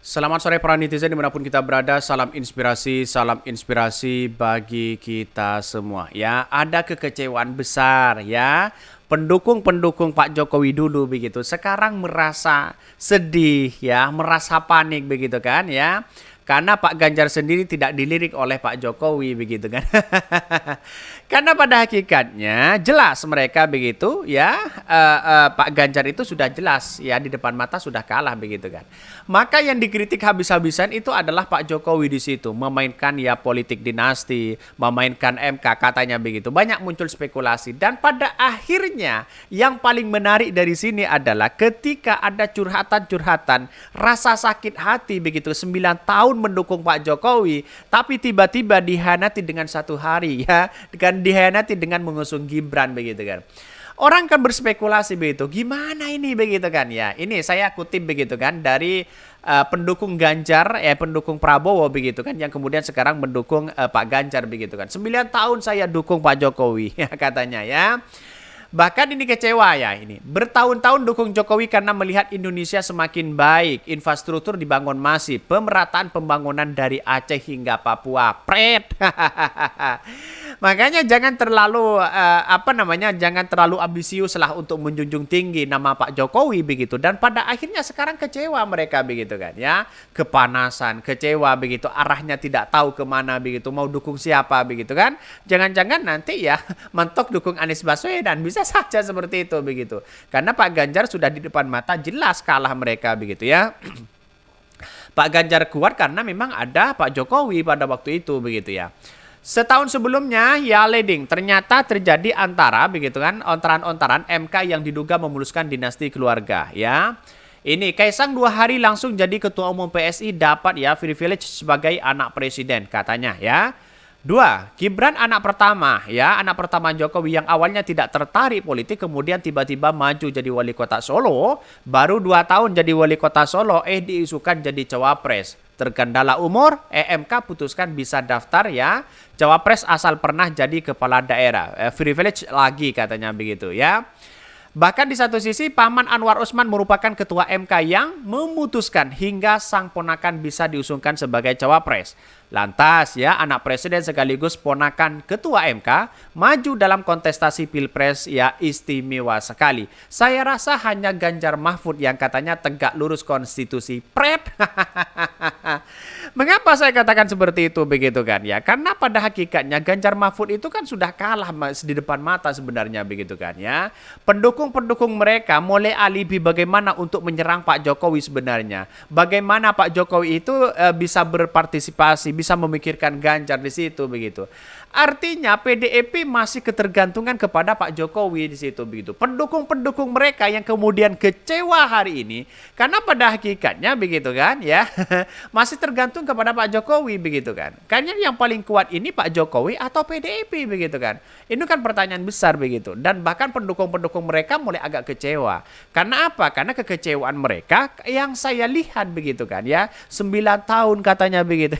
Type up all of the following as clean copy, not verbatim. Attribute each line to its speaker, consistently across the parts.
Speaker 1: Selamat sore para netizen dimanapun kita berada, salam inspirasi bagi kita semua. Ya, ada kekecewaan besar ya. Pendukung-pendukung Pak Jokowi dulu begitu, sekarang merasa sedih ya, merasa panik begitu kan ya. Karena Pak Ganjar sendiri tidak dilirik oleh Pak Jokowi begitu kan. Karena pada hakikatnya jelas mereka begitu ya, Pak Ganjar itu sudah jelas ya di depan mata sudah kalah begitu kan. Maka yang dikritik habis-habisan itu adalah Pak Jokowi di situ memainkan ya politik dinasti, memainkan MK katanya begitu. Banyak muncul spekulasi dan pada akhirnya yang paling menarik dari sini adalah ketika ada curhatan-curhatan rasa sakit hati begitu 9 tahun mendukung Pak Jokowi tapi tiba-tiba dihianati dengan satu hari ya, dengan dihianati dengan mengusung Gibran begitu kan. Orang kan berspekulasi begitu, gimana ini begitu kan ya. Ini saya kutip begitu kan dari pendukung Ganjar, pendukung Prabowo begitu kan, yang kemudian sekarang mendukung Pak Ganjar begitu kan. 9 tahun saya dukung Pak Jokowi ya katanya ya. Bahkan ini kecewa ya ini. Bertahun-tahun dukung Jokowi karena melihat Indonesia semakin baik, infrastruktur dibangun masif, pemerataan pembangunan dari Aceh hingga Papua. Pret. Makanya jangan terlalu jangan terlalu ambisius lah untuk menjunjung tinggi nama Pak Jokowi begitu, dan pada akhirnya sekarang kecewa mereka begitu kan ya, kepanasan, kecewa begitu, arahnya tidak tahu kemana begitu, mau dukung siapa begitu kan, jangan-jangan nanti ya mentok dukung Anies Baswedan, bisa saja seperti itu begitu, karena Pak Ganjar sudah di depan mata jelas kalah mereka begitu ya. Pak Ganjar kuat karena memang ada Pak Jokowi pada waktu itu begitu ya. Setahun sebelumnya ya leading ternyata terjadi antara begitu kan ontaran-ontaran MK yang diduga memuluskan dinasti keluarga ya. Ini Kaisang 2 hari langsung jadi ketua umum PSI dapat ya privilege sebagai anak presiden katanya ya. 2. Gibran anak pertama ya, anak pertama Jokowi yang awalnya tidak tertarik politik kemudian tiba-tiba maju jadi wali kota Solo, baru 2 tahun jadi wali kota Solo diisukan jadi cawapres. Terkendala umur, EMK putuskan bisa daftar ya, cawapres asal pernah jadi kepala daerah. Privilege lagi katanya begitu ya. Bahkan di satu sisi Paman Anwar Usman merupakan ketua MK yang memutuskan hingga sang ponakan bisa diusungkan sebagai cawapres. Lantas ya anak presiden sekaligus ponakan ketua MK maju dalam kontestasi pilpres ya istimewa sekali. Saya rasa hanya Ganjar Mahfud yang katanya tegak lurus konstitusi. Pret. Mengapa saya katakan seperti itu begitu kan ya? Karena pada hakikatnya Ganjar Mahfud itu kan sudah kalah di depan mata sebenarnya begitu kan ya. Pendukung-pendukung mereka mulai alibi bagaimana untuk menyerang Pak Jokowi sebenarnya. Bagaimana Pak Jokowi itu bisa berpartisipasi, bisa memikirkan Ganjar di situ begitu. Artinya PDIP masih ketergantungan kepada Pak Jokowi di situ begitu. Pendukung-pendukung mereka yang kemudian kecewa hari ini karena pada hakikatnya begitu kan ya masih tergantung kepada Pak Jokowi begitu kan. Kayaknya yang paling kuat ini Pak Jokowi atau PDIP begitu kan. Ini kan pertanyaan besar begitu, dan bahkan pendukung-pendukung mereka mulai agak kecewa. Karena apa? Karena kekecewaan mereka yang saya lihat begitu kan ya. 9 tahun katanya begitu.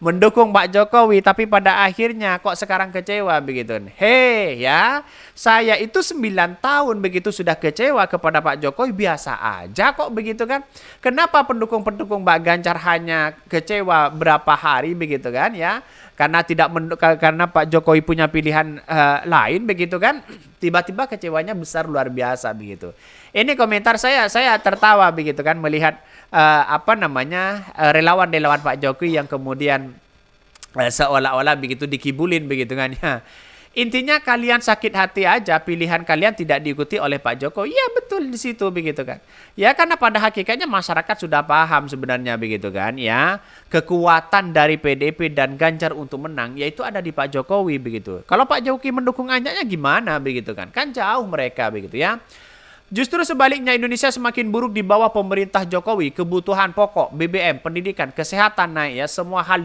Speaker 1: Mendukung Pak Jokowi tapi pada akhirnya kok sekarang kecewa begitu. Hei ya, saya itu 9 tahun begitu sudah kecewa kepada Pak Jokowi, biasa aja kok begitu kan. Kenapa pendukung-pendukung Pak Ganjar hanya kecewa berapa hari begitu kan ya? Karena Pak Jokowi punya pilihan lain begitu kan. Tiba-tiba kecewanya besar luar biasa begitu. Ini komentar saya tertawa begitu kan melihat relawan-relawan Pak Jokowi yang kemudian seolah-olah begitu dikibulin begitu kan ya. Intinya kalian sakit hati aja, pilihan kalian tidak diikuti oleh Pak Jokowi. Ya betul di situ begitu kan. Ya karena pada hakikatnya masyarakat sudah paham sebenarnya begitu kan ya. Kekuatan dari PDIP dan Ganjar untuk menang yaitu ada di Pak Jokowi begitu. Kalau Pak Jokowi mendukung anaknya gimana begitu kan. Kan jauh mereka begitu ya. Justru sebaliknya Indonesia semakin buruk di bawah pemerintah Jokowi. Kebutuhan pokok, BBM, pendidikan, kesehatan naik ya, semua hal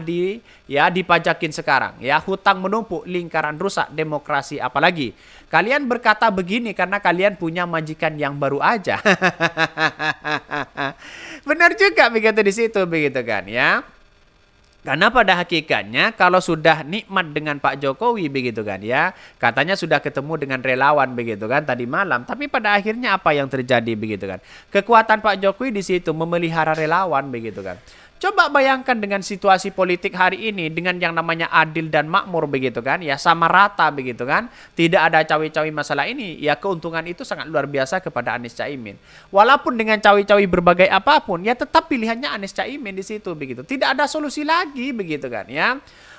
Speaker 1: dipajakin sekarang. Ya, hutang menumpuk, lingkaran rusak, demokrasi apalagi. Kalian berkata begini karena kalian punya majikan yang baru aja. Benar juga begitu di situ begitu kan ya. Karena pada hakikatnya kalau sudah nikmat dengan Pak Jokowi begitu kan ya, katanya sudah ketemu dengan relawan begitu kan tadi malam, tapi pada akhirnya apa yang terjadi begitu kan? Kekuatan Pak Jokowi di situ memelihara relawan begitu kan. Coba bayangkan dengan situasi politik hari ini dengan yang namanya adil dan makmur begitu kan ya, sama rata begitu kan, tidak ada cawe-cawe masalah ini, ya keuntungan itu sangat luar biasa kepada Anies Caimin. Walaupun dengan cawe-cawe berbagai apapun, ya tetap pilihannya Anies Caimin di situ begitu. Tidak ada solusi lagi begitu kan ya.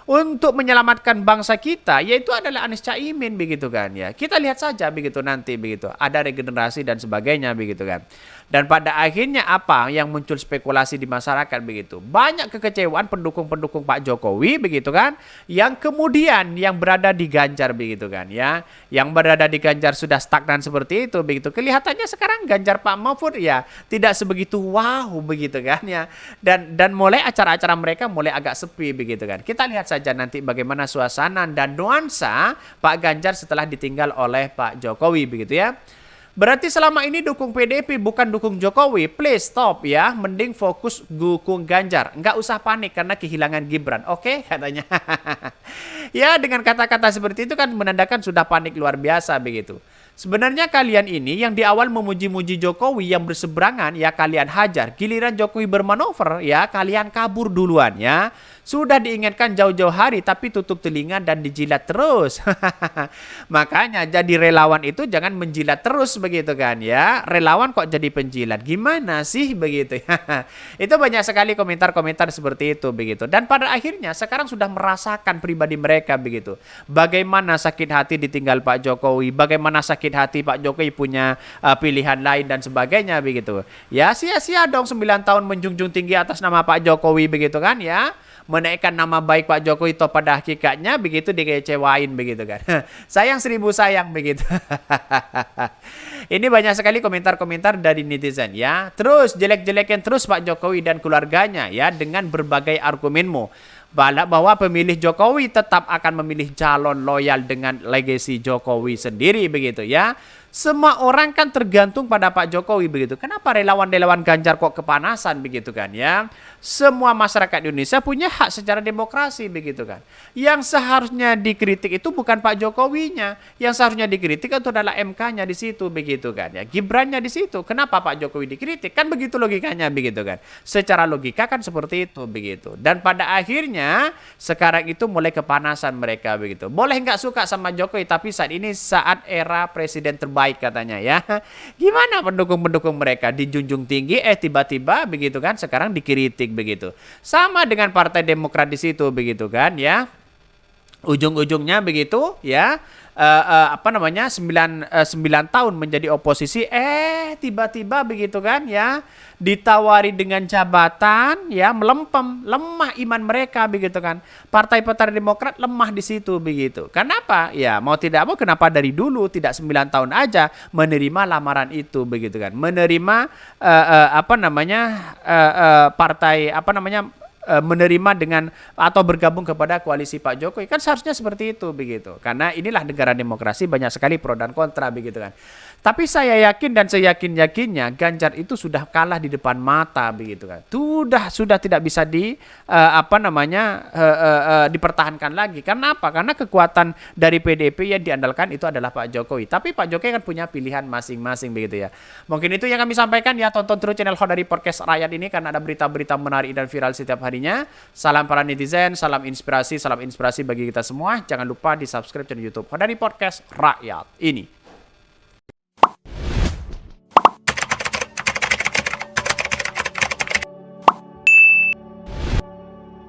Speaker 1: Untuk menyelamatkan bangsa kita, yaitu adalah Anies Caimin begitu kan ya. Kita lihat saja begitu nanti begitu, ada regenerasi dan sebagainya begitu kan. Dan pada akhirnya apa yang muncul spekulasi di masyarakat begitu. Banyak kekecewaan pendukung-pendukung Pak Jokowi begitu kan, yang kemudian yang berada di Ganjar begitu kan ya. Yang berada di Ganjar sudah stagnan seperti itu begitu. Kelihatannya sekarang Ganjar Pak Mahfud ya tidak sebegitu wow begitu kan ya. Dan mulai acara-acara mereka mulai agak sepi begitu kan. Kita lihat saja nanti bagaimana suasana dan nuansa Pak Ganjar setelah ditinggal oleh Pak Jokowi begitu ya. Berarti selama ini dukung PDIP bukan dukung Jokowi. Please stop ya. Mending fokus dukung Ganjar. Nggak usah panik karena kehilangan Gibran. Oke, katanya. Ya dengan kata-kata seperti itu kan menandakan sudah panik luar biasa begitu. Sebenarnya kalian ini yang di awal memuji-muji Jokowi yang berseberangan ya kalian hajar. Giliran Jokowi bermanuver ya kalian kabur duluan ya. Sudah diingatkan jauh-jauh hari tapi tutup telinga dan dijilat terus. Makanya jadi relawan itu jangan menjilat terus begitu kan ya. Relawan kok jadi penjilat. Gimana sih begitu ya. Itu banyak sekali komentar-komentar seperti itu begitu. Dan pada akhirnya sekarang sudah merasakan pribadi mereka begitu. Bagaimana sakit hati ditinggal Pak Jokowi. Bagaimana sakit hati Pak Jokowi punya pilihan lain dan sebagainya begitu. Ya sia-sia dong 9 tahun menjunjung tinggi atas nama Pak Jokowi begitu kan ya. Menaikkan nama baik Pak Jokowi itu pada hakikatnya begitu dikecewain begitu kan. Sayang 1000 sayang begitu. Ini banyak sekali komentar-komentar dari netizen ya. Terus jelek-jelekin terus Pak Jokowi dan keluarganya ya dengan berbagai argumenmu. Bahwa pemilih Jokowi tetap akan memilih calon loyal dengan legasi Jokowi sendiri begitu ya. Semua orang kan tergantung pada Pak Jokowi begitu. Kenapa relawan-relawan Ganjar kok kepanasan begitu kan ya? Semua masyarakat Indonesia punya hak secara demokrasi begitu kan. Yang seharusnya dikritik itu bukan Pak Jokowinya. Yang seharusnya dikritik itu adalah MK-nya di situ begitu kan ya. Gibrannya di situ. Kenapa Pak Jokowi dikritik? Kan begitu logikanya begitu kan. Secara logika kan seperti itu begitu. Dan pada akhirnya sekarang itu mulai kepanasan mereka begitu. Boleh nggak suka sama Jokowi tapi saat ini saat era presiden terbaik katanya ya. Gimana pendukung-pendukung mereka dijunjung tinggi tiba-tiba begitu kan sekarang dikritik begitu. Sama dengan Partai Demokrat di situ begitu kan ya. Ujung-ujungnya begitu ya. 9 tahun menjadi oposisi tiba-tiba begitu kan ya ditawari dengan jabatan ya melempem, lemah iman mereka begitu kan. Partai Demokrat lemah di situ begitu. Kenapa? Ya mau tidak mau kenapa dari dulu tidak 9 tahun aja menerima lamaran itu begitu kan. Menerima menerima dengan atau bergabung kepada koalisi Pak Jokowi kan seharusnya seperti itu begitu karena inilah negara demokrasi banyak sekali pro dan kontra begitu kan. Tapi saya yakin dan seyakin-yakinnya Ganjar itu sudah kalah di depan mata begitu kan. Sudah tidak bisa dipertahankan lagi. Karena apa? Karena kekuatan dari PDIP yang diandalkan itu adalah Pak Jokowi. Tapi Pak Jokowi kan punya pilihan masing-masing begitu ya. Mungkin itu yang kami sampaikan ya. Tonton terus channel Khodari Podcast Rakyat ini karena ada berita-berita menarik dan viral setiap harinya. Salam para netizen, salam inspirasi bagi kita semua. Jangan lupa di subscribe channel YouTube Khodari Podcast Rakyat ini.